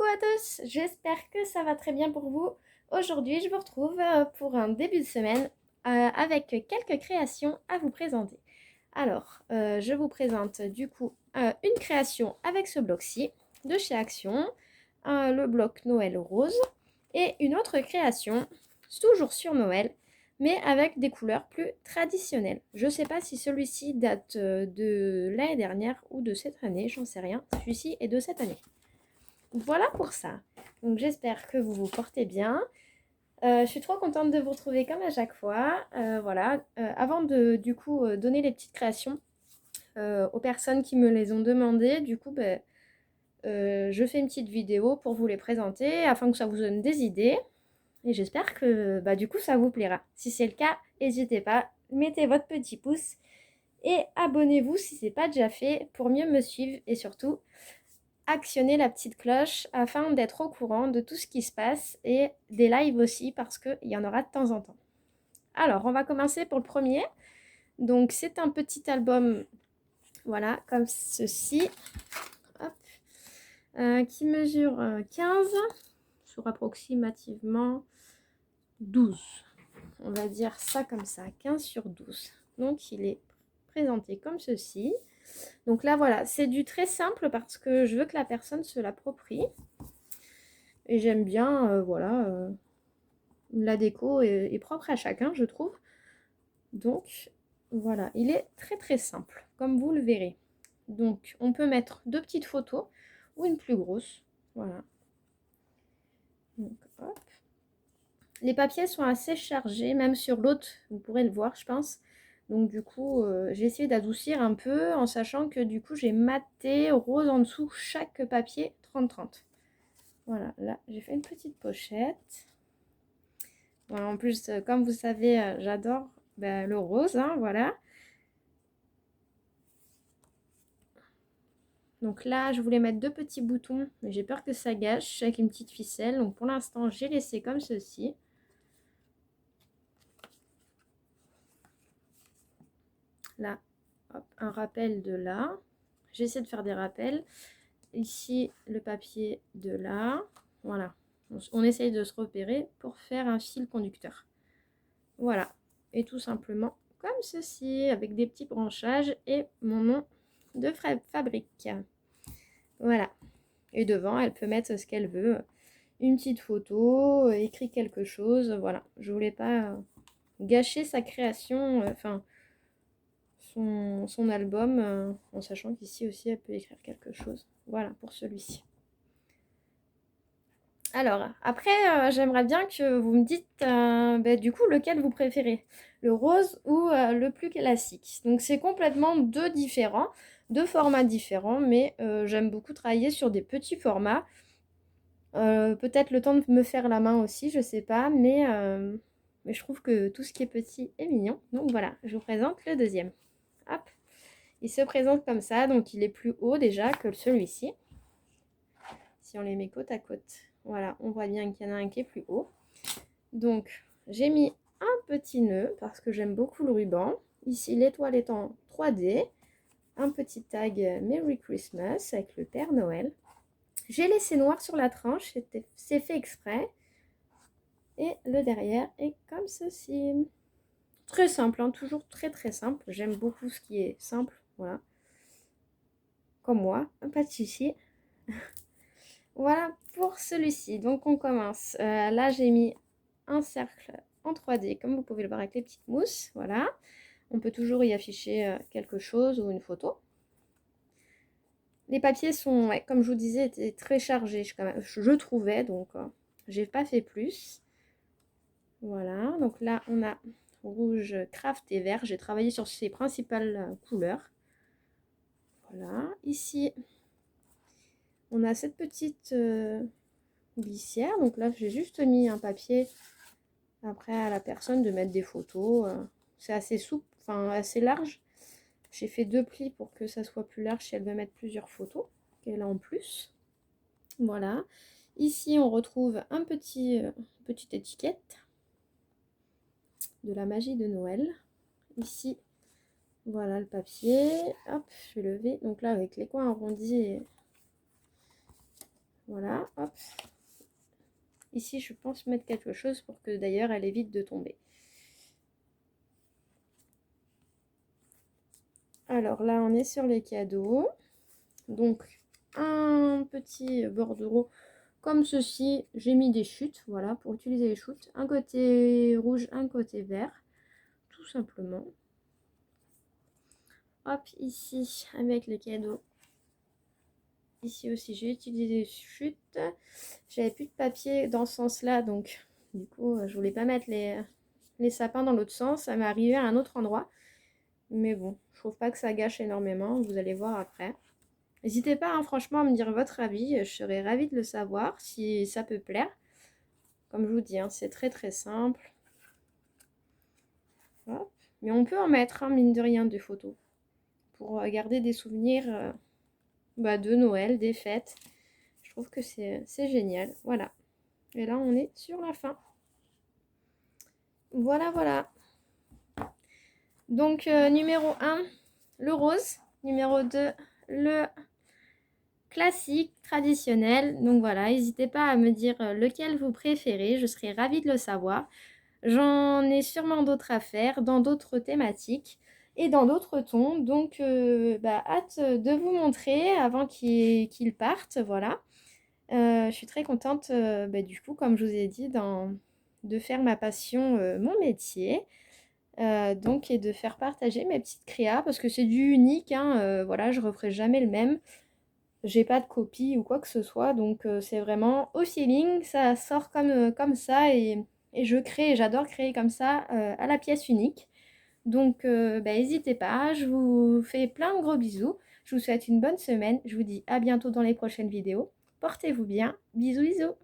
Coucou à tous, j'espère que ça va très bien pour vous. Aujourd'hui, je vous retrouve pour un début de semaine avec quelques créations à vous présenter. Alors, je vous présente du coup une création avec ce bloc-ci de chez Action, le bloc Noël rose, et une autre création, toujours sur Noël, mais avec des couleurs plus traditionnelles. Je ne sais pas si celui-ci date de l'année dernière ou de cette année, j'en sais rien. Celui-ci est de cette année. Voilà pour ça. Donc j'espère que vous vous portez bien. Je suis trop contente de vous retrouver comme à chaque fois. Voilà. Avant de du coup donner les petites créations aux personnes qui me les ont demandées, du coup je fais une petite vidéo pour vous les présenter afin que ça vous donne des idées. Et j'espère que du coup ça vous plaira. Si c'est le cas, n'hésitez pas, mettez votre petit pouce et abonnez-vous si ce n'est pas déjà fait pour mieux me suivre et surtout actionner la petite cloche afin d'être au courant de tout ce qui se passe et des lives aussi parce qu'il y en aura de temps en temps. Alors, on va commencer pour le premier. Donc, c'est un petit album, voilà, comme ceci, hop, qui mesure 15 sur approximativement 12. On va dire ça comme ça, 15 sur 12. Donc, il est présenté comme ceci. Donc là, voilà, c'est du très simple parce que je veux que la personne se l'approprie. Et j'aime bien, voilà, la déco est propre à chacun, je trouve. Donc, voilà, il est très très simple, comme vous le verrez. Donc, on peut mettre deux petites photos ou une plus grosse. Voilà. Donc, hop. Les papiers sont assez chargés, même sur l'autre, vous pourrez le voir, je pense. Donc, du coup, j'ai essayé d'adoucir un peu en sachant que du coup, j'ai maté rose en dessous chaque papier 30-30. Voilà, là, j'ai fait une petite pochette. Voilà, en plus, comme vous savez, j'adore le rose, hein, voilà. Donc là, je voulais mettre deux petits boutons, mais j'ai peur que ça gâche avec une petite ficelle. Donc pour l'instant, j'ai laissé comme ceci. Là, hop, un rappel de là. J'essaie de faire des rappels. Ici, le papier de là. Voilà. On essaye de se repérer pour faire un fil conducteur. Voilà. Et tout simplement comme ceci, avec des petits branchages et mon nom de fabrique. Voilà. Et devant, elle peut mettre ce qu'elle veut. Une petite photo, écrit quelque chose. Voilà. Je voulais pas gâcher sa création, enfin, son album, en sachant qu'ici aussi, elle peut écrire quelque chose. Voilà, pour celui-ci. Alors, après, j'aimerais bien que vous me dites, du coup, lequel vous préférez. Le rose ou le plus classique. Donc, c'est complètement deux formats différents, mais j'aime beaucoup travailler sur des petits formats. Peut-être le temps de me faire la main aussi, je sais pas, mais je trouve que tout ce qui est petit est mignon. Donc voilà, je vous présente le deuxième. Hop, il se présente comme ça, donc il est plus haut déjà que celui-ci. Si on les met côte à côte, voilà, on voit bien qu'il y en a un qui est plus haut. Donc j'ai mis un petit nœud parce que j'aime beaucoup le ruban. Ici, l'étoile est en 3D. Un petit tag Merry Christmas avec le Père Noël. J'ai laissé noir sur la tranche, c'est fait exprès. Et le derrière est comme ceci. Très simple, hein, toujours très très simple. J'aime beaucoup ce qui est simple, voilà. Comme moi, pas de chichi. Voilà pour celui-ci. Donc on commence. Là j'ai mis un cercle en 3D, comme vous pouvez le voir avec les petites mousses. Voilà. On peut toujours y afficher quelque chose ou une photo. Les papiers sont, ouais, comme je vous disais, étaient très chargés, je trouvais, donc j'ai pas fait plus. Voilà, donc là on a rouge, craft et vert. J'ai travaillé sur ces principales couleurs. Voilà, ici on a cette petite glissière. Donc là j'ai juste mis un papier. Après à la personne de mettre des photos. C'est assez souple, enfin assez large. J'ai fait deux plis pour que ça soit plus large si elle veut mettre plusieurs photos qu'elle a en plus. Voilà. Ici on retrouve un petite étiquette de la magie de Noël. Ici, voilà le papier. Hop, je vais lever. Donc là, avec les coins arrondis, Voilà, hop. Ici, je pense mettre quelque chose pour que d'ailleurs elle évite de tomber. Alors là, on est sur les cadeaux. Donc, un petit bordereau comme ceci. J'ai mis des chutes, voilà, pour utiliser les chutes. Un côté rouge, un côté vert, tout simplement. Hop, ici, avec les cadeaux. Ici aussi, j'ai utilisé des chutes. J'avais plus de papier dans ce sens-là, donc du coup, je voulais pas mettre les sapins dans l'autre sens. Ça m'est arrivé à un autre endroit. Mais bon, je trouve pas que ça gâche énormément. Vous allez voir après. N'hésitez pas, hein, franchement, à me dire votre avis. Je serais ravie de le savoir si ça peut plaire. Comme je vous dis, hein, c'est très très simple. Hop. Mais on peut en mettre, hein, mine de rien, des photos. Pour garder des souvenirs de Noël, des fêtes. Je trouve que c'est génial. Voilà. Et là, on est sur la fin. Voilà, voilà. Donc, numéro 1, le rose. Numéro 2, le classique, traditionnel. Donc voilà, n'hésitez pas à me dire lequel vous préférez. Je serais ravie de le savoir. J'en ai sûrement d'autres à faire dans d'autres thématiques et dans d'autres tons. Donc, hâte de vous montrer avant qu'ils partent. Voilà. Je suis très contente, du coup, comme je vous ai dit, de faire ma passion mon métier. Donc, et de faire partager mes petites créas parce que c'est du unique. Hein, voilà, je referai jamais le même. J'ai pas de copie ou quoi que ce soit. Donc, c'est vraiment au feeling. Ça sort comme ça et je crée. J'adore créer comme ça à la pièce unique. Donc, n'hésitez pas. Je vous fais plein de gros bisous. Je vous souhaite une bonne semaine. Je vous dis à bientôt dans les prochaines vidéos. Portez-vous bien. Bisous, bisous.